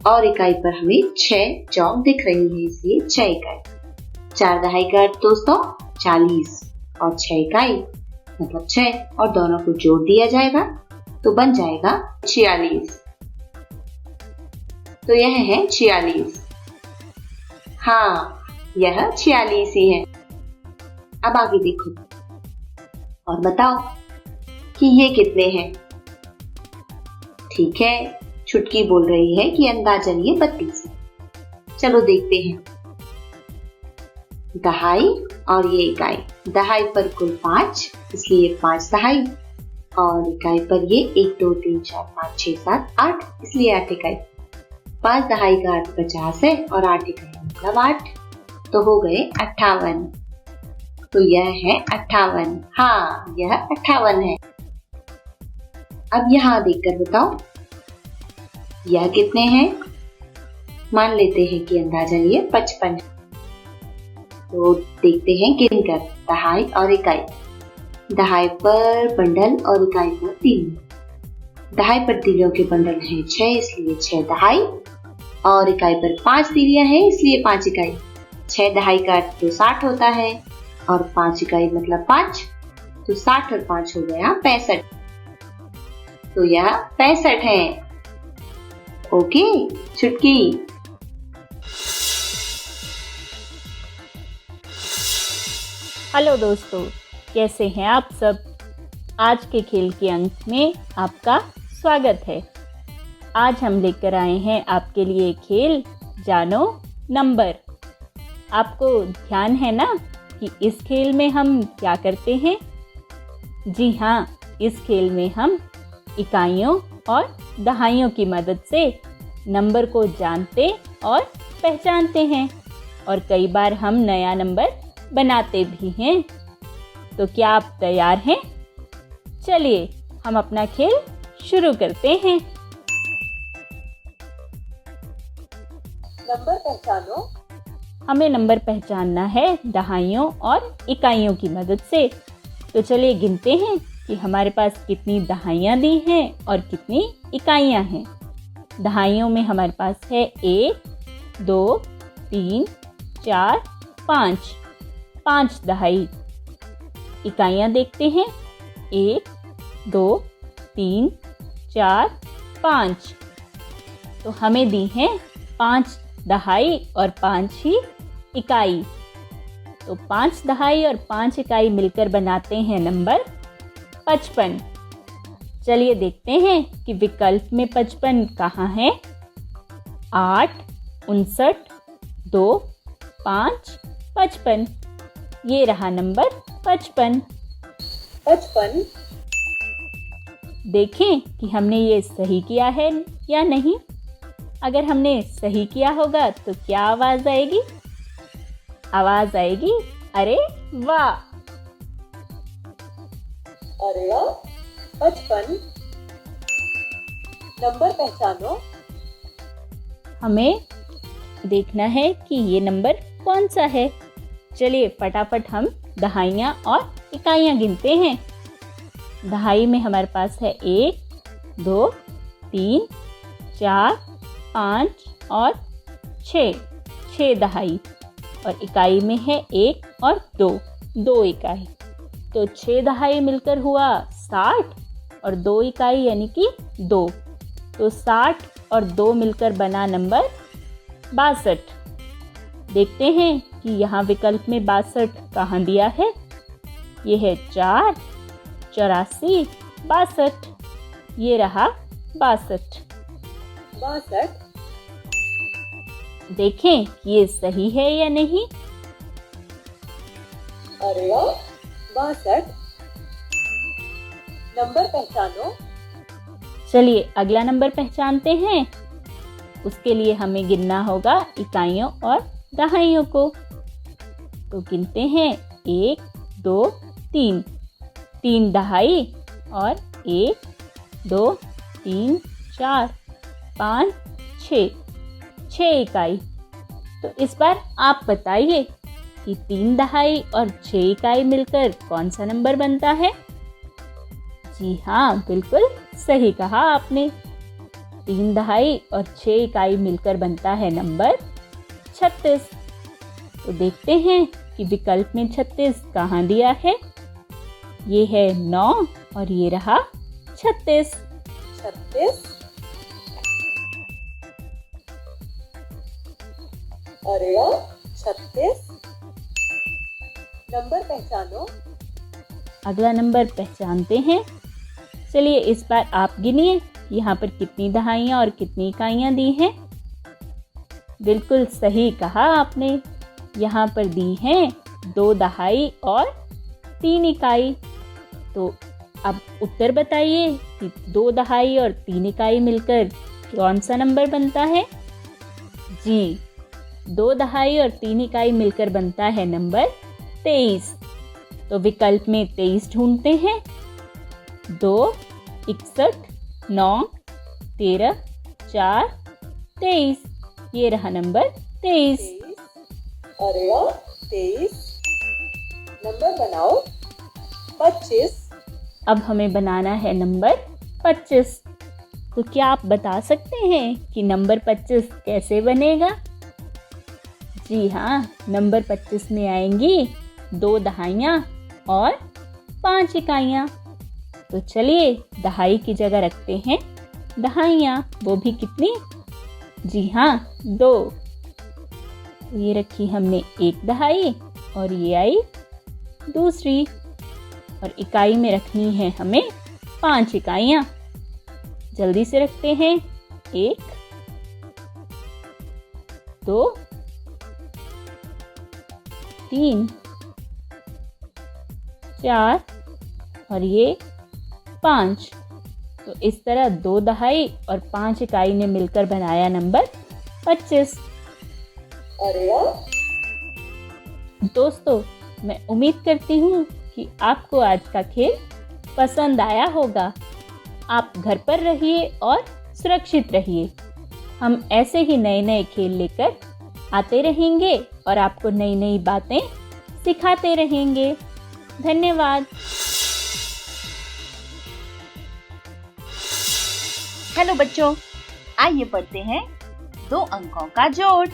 और इकाई पर हमें 6 चौक दिख रही है, इसलिए 6 इकाई। 4 दहाई का अर्थ दोस्तों 40 और 6 इकाई मतलब 6 और दोनों को जोड़ दिया जाएगा तो बन जाएगा 46। तो यह है 46। हाँ, यह 46 ही है। अब आगे देखो और बताओ कि ये कितने हैं। ठीक है, छुटकी बोल रही है कि अंदाजन ये 32 है। चलो देखते हैं। दहाई और ये इकाई। दहाई पर कुल 5, इसलिए 5 दहाई और इकाई पर ये 1 2 3 4 5 6 7 8, इसलिए 8 इकाई। 5 दहाई का अर्थ 50 है और 8 इकाई मतलब 8, तो हो गए 58। तो यह है 58। हाँ, यह 58 है। अब यहाँ देखकर बताओ यह कितने हैं। मान लेते हैं कि अंदाजन ये 55 है। तो देखते हैं गिनकर। दहाई और इकाई। दहाई पर बंडल और इकाई पर तीलियां। दहाई पर तीलियों के बंडल हैं 6, इसलिए 6 दहाई और इकाई पर 5 तीलियां हैं, इसलिए 5 इकाई। 6 दहाई का अर्थ तो 60 होता है और 5 इकाई मतलब 5, तो 60 और 5 हो गया 65। तो यह 65 है। ओके छुटकी। हेलो दोस्तों, कैसे हैं आप सब। आज के खेल के अंक में आपका स्वागत है। आज हम लेकर आए हैं आपके लिए खेल जानो नंबर। आपको ध्यान है ना कि इस खेल में हम क्या करते हैं। जी हाँ, इस खेल में हम इकाइयों और दहाइयों की मदद से नंबर को जानते और पहचानते हैं और कई बार हम नया नंबर बनाते भी हैं। तो क्या आप तैयार हैं? चलिए हम अपना खेल शुरू करते हैं। नंबर पहचानो। हमें नंबर पहचानना है दहाइयों और इकाइयों की मदद से। तो चलिए गिनते हैं कि हमारे पास कितनी दहाइयाँ दी हैं और कितनी इकाइयाँ हैं। दहाइयों में हमारे पास है 1 2 3 4 5, 5 दहाई। इकाइयाँ देखते हैं 1 2 3 4 5, तो हमें दी हैं 5 दहाई और 5 ही इकाई। तो 5 दहाई और 5 इकाई मिलकर बनाते हैं नंबर 55। चलिए देखते हैं कि विकल्प में 55 कहाँ है। 8, 59, 2, 5, 55। ये रहा नंबर 55। देखें कि हमने ये सही किया है या नहीं। अगर हमने सही किया होगा तो क्या आवाज आएगी? आवाज आएगी अरे वाह। अरे वाह, 55 नंबर पहचानो। हमें देखना है कि ये नंबर कौन सा है। चलिए फटाफट हम दहाइयाँ और इकाइयाँ गिनते हैं। दहाई में हमारे पास है 1, 2, 3, 4, 5 और 6 दहाई। और इकाई में है 1 और 2 इकाई। तो 6 दहाई मिलकर हुआ 60 और 2 इकाई यानी कि 2। तो 60 और 2 मिलकर बना नंबर 62। देखते हैं कि यहाँ विकल्प में 62 कहाँ दिया है। ये है 4, 84, 62। ये रहा 62। देखें कि ये सही है या नहीं। अरे वाह, 62 नंबर पहचानो। चलिए अगला नंबर पहचानते हैं। उसके लिए हमें गिनना होगा इकाइयों और दहाइयों को। तो गिनते हैं 1, 2, 3। 3 दहाई और 1, 2, 3, 4, 5, 6 इकाई। तो इस बार आप बताइए कि 3 दहाई और 6 इकाई मिलकर कौन सा नंबर बनता है? जी हाँ, बिल्कुल सही कहा आपने। 3 दहाई और 6 इकाई मिलकर बनता है नंबर 36। तो देखते हैं कि विकल्प में 36 कहाँ दिया है। ये है 9 और ये रहा 36। अरे वाह, 36 नंबर पहचानो। अगला नंबर पहचानते हैं। चलिए इस बार आप गिनिए यहाँ पर कितनी दहाइयाँ और कितनी इकाइयाँ दी हैं। बिल्कुल सही कहा आपने। यहाँ पर दी हैं 2 दहाई और 3 इकाई। तो अब उत्तर बताइए कि 2 दहाई और 3 इकाई मिलकर कौन सा नंबर बनता है? जी, 2 दहाई और 3 इकाई मिलकर बनता है नंबर 23। तो विकल्प में 23 ढूंढते हैं। 2, 61, 9, 13, 4, 23। ये रहा नंबर 23। अरे वाह, 23 नंबर बनाओ 25। अब हमें बनाना है नंबर 25। तो क्या आप बता सकते हैं कि नंबर 25 कैसे बनेगा? जी हाँ, नंबर 25 में आएंगी 2 दहाइयाँ और 5 इकाइयाँ। तो चलिए दहाई की जगह रखते हैं दहाइयाँ। वो भी कितनी? जी हाँ, 2। ये रखी हमने 1 दहाई और ये आई दूसरी। और इकाई में रखनी है हमें 5 इकाइयाँ। जल्दी से रखते हैं। 1, 2, 3, 4 और ये 5। तो इस तरह 2 दहाई और 5 इकाई ने मिलकर बनाया नंबर 25। अरे वाह। दोस्तों, मैं उम्मीद करती हूँ कि आपको आज का खेल पसंद आया होगा। आप घर पर रहिए और सुरक्षित रहिए। हम ऐसे ही नए नए खेल लेकर आते रहेंगे और आपको नई नई बातें सिखाते रहेंगे। धन्यवाद। हेलो बच्चों, आइए पढ़ते हैं 2 अंकों का जोड़।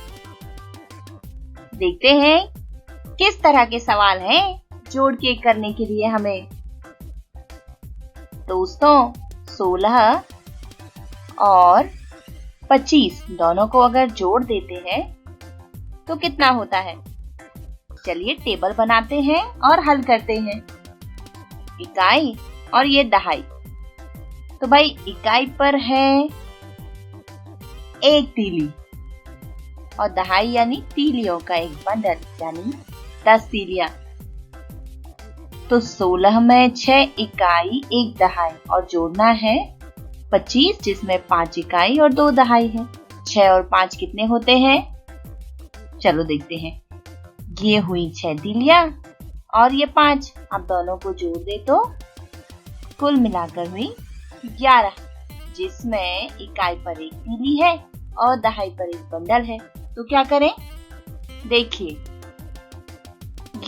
देखते हैं किस तरह के सवाल हैं जोड़ के करने के लिए हमें। दोस्तों, 16 और 25 दोनों को अगर जोड़ देते हैं तो कितना होता है? चलिए टेबल बनाते हैं और हल करते हैं। इकाई और ये दहाई। तो भाई इकाई पर है 1 तीली और दहाई यानी तीलियों का एक बंडल यानी 10 तीलियां। तो 16 में 6 इकाई 1 दहाई और जोड़ना है 25 जिसमें 5 इकाई और 2 दहाई है। 6 और 5 कितने होते हैं? चलो देखते हैं। ये हुई 6 तीलियां और ये 5। अब दोनों को जोड़ दे तो कुल मिलाकर हुई 11 जिसमें इकाई पर 1 तीली है और दहाई पर 1 बंडल है। तो क्या करें? देखिए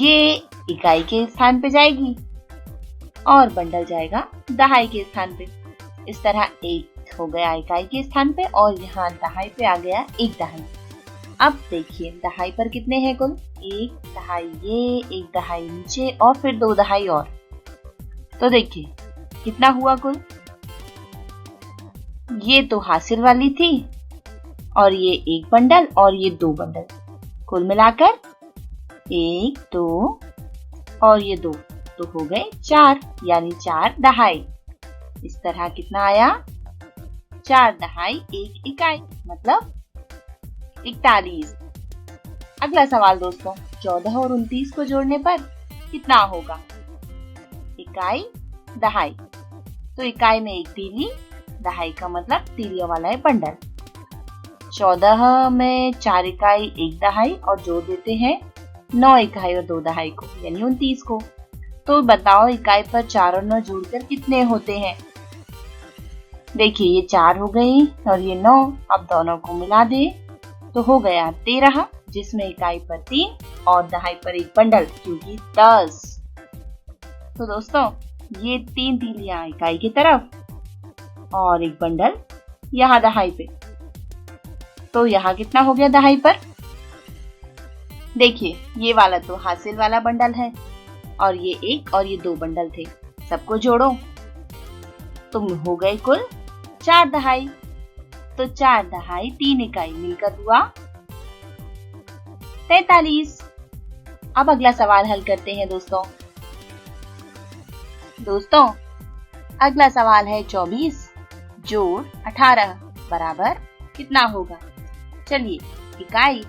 ये इकाई के स्थान पे जाएगी और बंडल जाएगा दहाई के स्थान पे। इस तरह 1 हो गया इकाई के स्थान पे और यहाँ दहाई पे आ गया 1 दहाई। अब देखिए दहाई पर कितने हैं कुल? 1 दहाई ये, 1 दहाई नीचे और फिर 2 दहाई और। तो देखिए कितना हुआ कुल? ये तो हासिल वाली थी और ये 1 बंडल और ये 2 बंडल। कुल मिलाकर 1 2 और ये 2 तो हो गए 4 यानी 4 दहाई। इस तरह कितना आया? 4 दहाई 1 इकाई मतलब 41। अगला सवाल दोस्तों, 14 और 29 को जोड़ने पर कितना होगा? इकाई दहाई। तो इकाई में 1 तीली, दहाई का मतलब तीलियों वाला है बंडल। 14 में 4 इकाई 1 दहाई और जोड़ देते हैं 9 इकाई और 2 दहाई को यानी 29 को। तो बताओ इकाई पर 4 और 9 जोड़कर कितने होते हैं? देखिए ये 4 हो गई और ये 9। अब दोनों को मिला दे तो हो गया 13 जिसमें इकाई पर 3 और दहाई पर 1 बंडल क्योंकि 10। तो दोस्तों ये 3 तीलियां इकाई की तरफ और 1 बंडल यहाँ दहाई पे। तो यहाँ कितना हो गया दहाई पर? देखिए ये वाला तो हासिल वाला बंडल है और ये 1 और ये 2 बंडल थे। सबको जोड़ो तो हो गए कुल 4 दहाई। तो 4 दहाई 3 इकाई मिलकर हुआ 43। अब अगला सवाल हल करते हैं दोस्तों। अगला सवाल है 24 जोड़ 18 बराबर कितना होगा? चलिए इकाई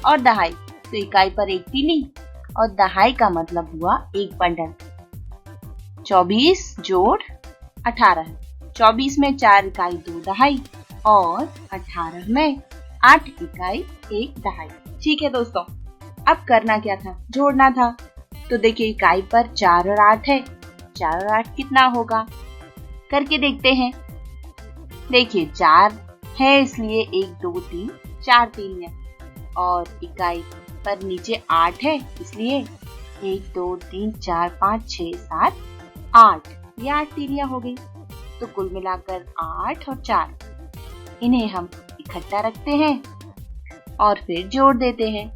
और दहाई। तो इकाई पर 1 तीली और दहाई का मतलब हुआ 1 बंडल। 24 जोड़ 18। 24 में 4 इकाई 2 दहाई और 18 में 8 इकाई 1 दहाई। ठीक है दोस्तों, अब करना क्या था? जोड़ना था। तो देखिए इकाई पर 4 और 8 है। 4 और 8 कितना होगा? करके देखते हैं। देखिए 4 है इसलिए 1 2 3 4 तीलियां और इकाई पर नीचे 8 है इसलिए 1 2 3 4 5 6 7 8। ये 8 तीलियां हो गई। तो कुल मिलाकर 8 और 4 इन्हें हम इकट्ठा रखते हैं और फिर जोड़ देते हैं।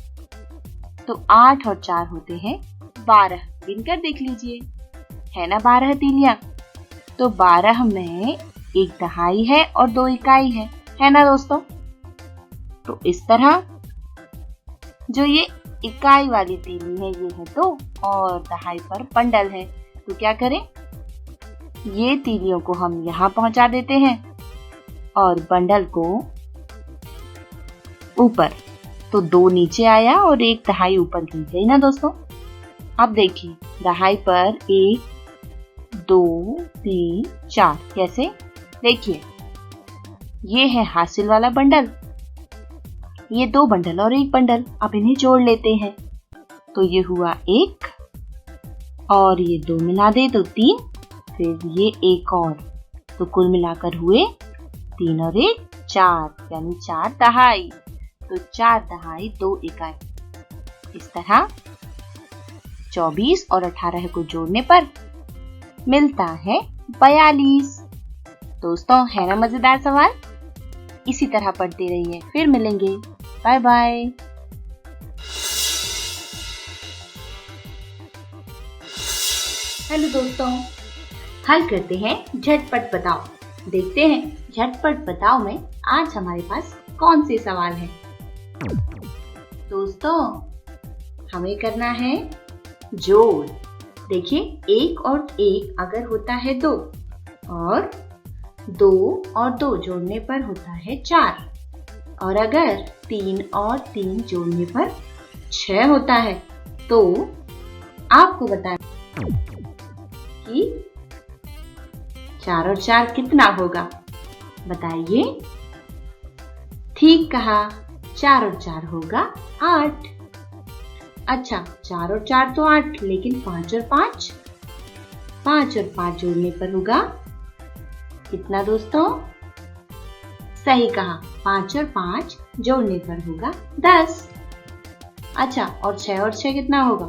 तो 8 और 4 होते हैं 12। गिनकर देख लीजिए, है ना 12 तीलियां। तो 12 में 1 दहाई है और 2 इकाई है ना दोस्तों। तो इस तरह जो ये इकाई वाली तीली है ये है 2 और दहाई पर बंडल है। तो क्या करें? ये तीलियों को हम यहाँ पहुंचा देते हैं और बंडल को ऊपर। तो 2 नीचे आया और 1 दहाई ऊपर की गई ना दोस्तों। अब देखिए दहाई पर 1 2 3 4 कैसे? देखिए ये है हासिल वाला बंडल, ये 2 बंडल और 1 बंडल। अब इन्हें जोड़ लेते हैं। तो ये हुआ 1 और ये 2 मिला दे तो 3, फिर ये 1 और। तो कुल मिलाकर हुए 3 और 1 4 यानी 4 दहाई। तो 4 दहाई 2 इकाई। इस तरह 24 और 18 को जोड़ने पर मिलता है 42। दोस्तों है ना मजेदार सवाल? इसी तरह पढ़ते रहिए, फिर मिलेंगे। Bye bye. हेलो दोस्तों, हल करते हैं झटपट बताओ। देखते हैं झटपट बताओ में आज हमारे पास कौन से सवाल हैं। दोस्तों हमें करना है जोड़। देखिए 1 और 1 अगर होता है 2 और 2 और 2 जोड़ने पर होता है 4 और अगर 3 और 3 जोड़ने पर 6 होता है तो आपको बताएं कि 4 और 4 कितना होगा। बताइए। ठीक कहा, 4 और 4 होगा 8। अच्छा 4 और 4 तो 8, लेकिन 5 और 5? 5 और 5 जोड़ने पर होगा कितना दोस्तों? सही कहा, 5 और 5 जोड़ने पर होगा 10। अच्छा और 6 और 6 कितना होगा?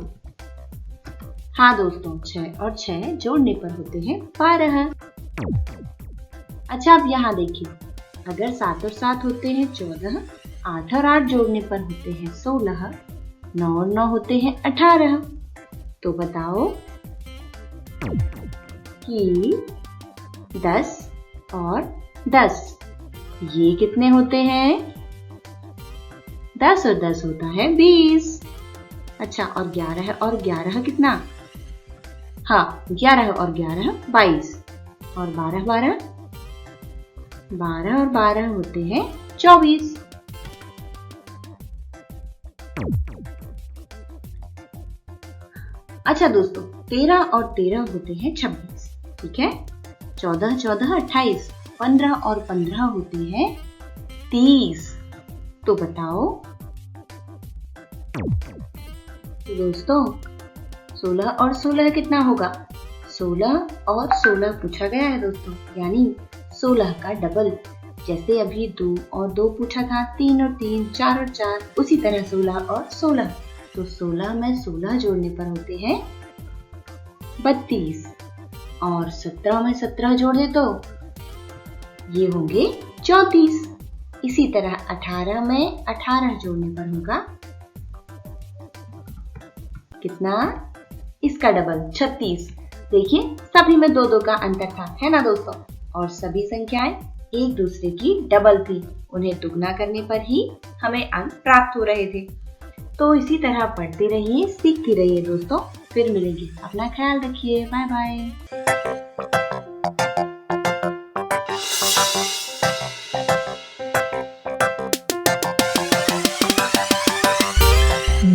हाँ दोस्तों 6 और 6 जोड़ने पर होते हैं 12। अच्छा अब यहाँ देखिए, अगर 7 और 7 होते हैं 14, 8 और 8 जोड़ने पर होते हैं 16, 9 और 9 होते हैं 18। तो बताओ कि 10 और 10 ये कितने होते हैं? 10 और 10 होता है 20। अच्छा और 11 और 11 कितना? हाँ 11 और 11 22 और 12 12 12 और 12 होते हैं 24। अच्छा दोस्तों 13 और 13 होते हैं 26। ठीक है। 14 14 28, 15 और 15 होते हैं 30। तो बताओ दोस्तों 16 और 16 कितना होगा? 16 और 16 पूछा गया है दोस्तों, यानी 16 का डबल। जैसे अभी 2 और 2 पूछा था, 3 और 3, 4 और 4, उसी तरह 16 और 16। तो 16 में 16 जोड़ने पर होते हैं 32 और 17 में 17 जोड़ दे तो ये होंगे 34। इसी तरह 18 में 18 जोड़ने पर होगा कितना? इसका डबल 36। देखिए सभी में 2 का अंतर था, है ना दोस्तों? और सभी संख्याएं एक दूसरे की डबल थी। उन्हें दुगना करने पर ही हमें अंक प्राप्त हो रहे थे। तो इसी तरह पढ़ते रहिए, सीखते रहिए दोस्तों। फिर मिलेंगे, अपना ख्याल रखिए, बाय बाय।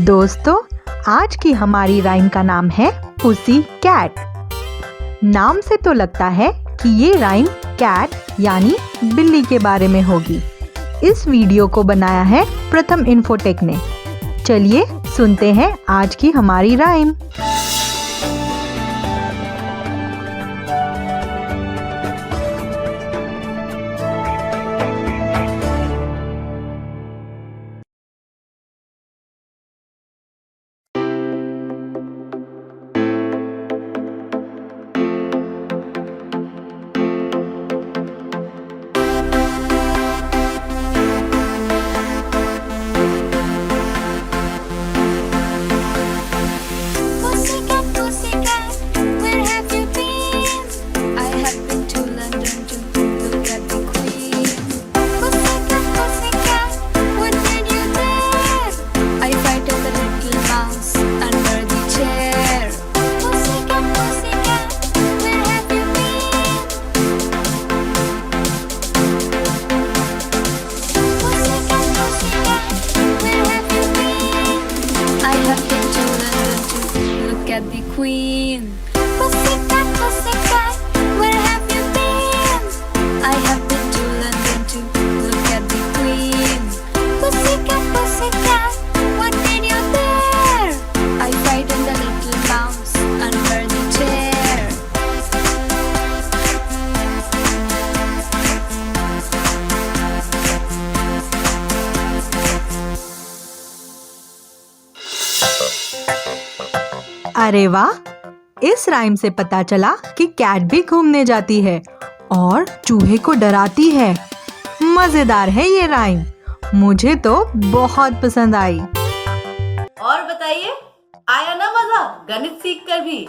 दोस्तों आज की हमारी राइम का नाम है पुसी कैट। नाम से तो लगता है कि ये राइम कैट यानी बिल्ली के बारे में होगी। इस वीडियो को बनाया है प्रथम इन्फोटेक ने। चलिए सुनते हैं आज की हमारी राइम। अरे वाह, इस राइम से पता चला कि कैट भी घूमने जाती है और चूहे को डराती है। मजेदार है ये राइम, मुझे तो बहुत पसंद आई। और बताइए, आया ना मजा गणित सीख कर भी?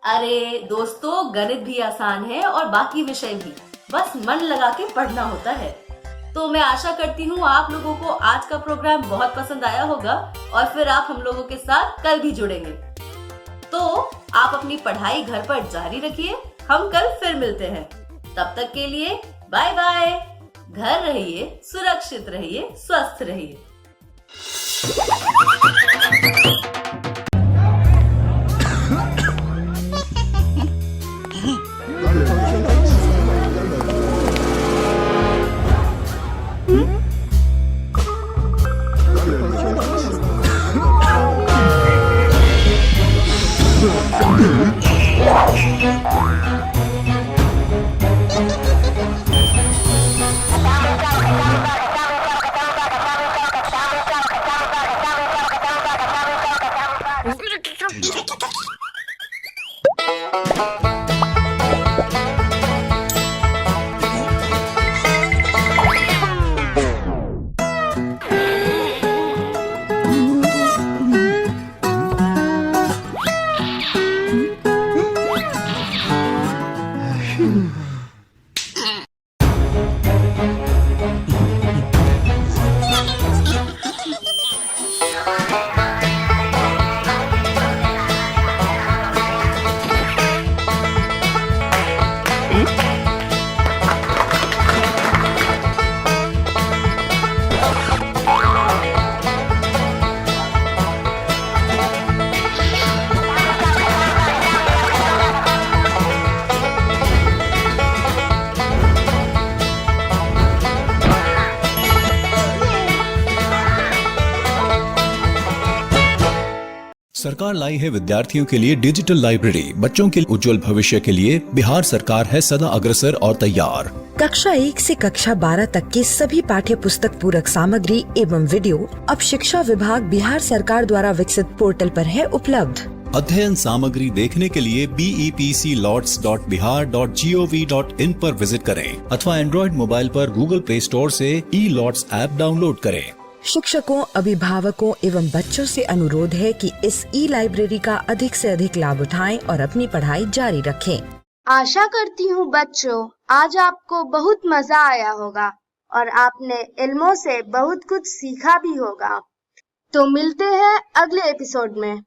अरे दोस्तों, गणित भी आसान है और बाकी विषय भी। बस मन लगा के पढ़ना होता है। तो मैं आशा करती हूँ आप लोगों को आज का प्रोग्राम बहुत पसंद आया होगा और फिर आप हम लोगों के साथ कल भी जुड़ेंगे। तो आप अपनी पढ़ाई घर पर जारी रखिए, हम कल फिर मिलते हैं। तब तक के लिए बाय बाय। घर रहिए, सुरक्षित रहिए, स्वस्थ रहिए। सरकार लाई है विद्यार्थियों के लिए डिजिटल लाइब्रेरी। बच्चों के उज्जवल भविष्य के लिए बिहार सरकार है सदा अग्रसर और तैयार। कक्षा 1 से कक्षा 12 तक के सभी पाठ्य पुस्तक पूरक सामग्री एवं वीडियो अब शिक्षा विभाग बिहार सरकार द्वारा विकसित पोर्टल पर है उपलब्ध। अध्ययन सामग्री देखने के लिए BEPCLOTS.bihar.gov.in पर विजिट करें अथवा एंड्रॉइड मोबाइल पर गूगल प्ले स्टोर से E-LOTS ऐप डाउनलोड करें। शिक्षकों, अभिभावकों एवं बच्चों से अनुरोध है कि इस ई-लाइब्रेरी का अधिक से अधिक लाभ उठाएं और अपनी पढ़ाई जारी रखें। आशा करती हूँ बच्चों आज आपको बहुत मजा आया होगा और आपने इल्मों से बहुत कुछ सीखा भी होगा। तो मिलते हैं अगले एपिसोड में।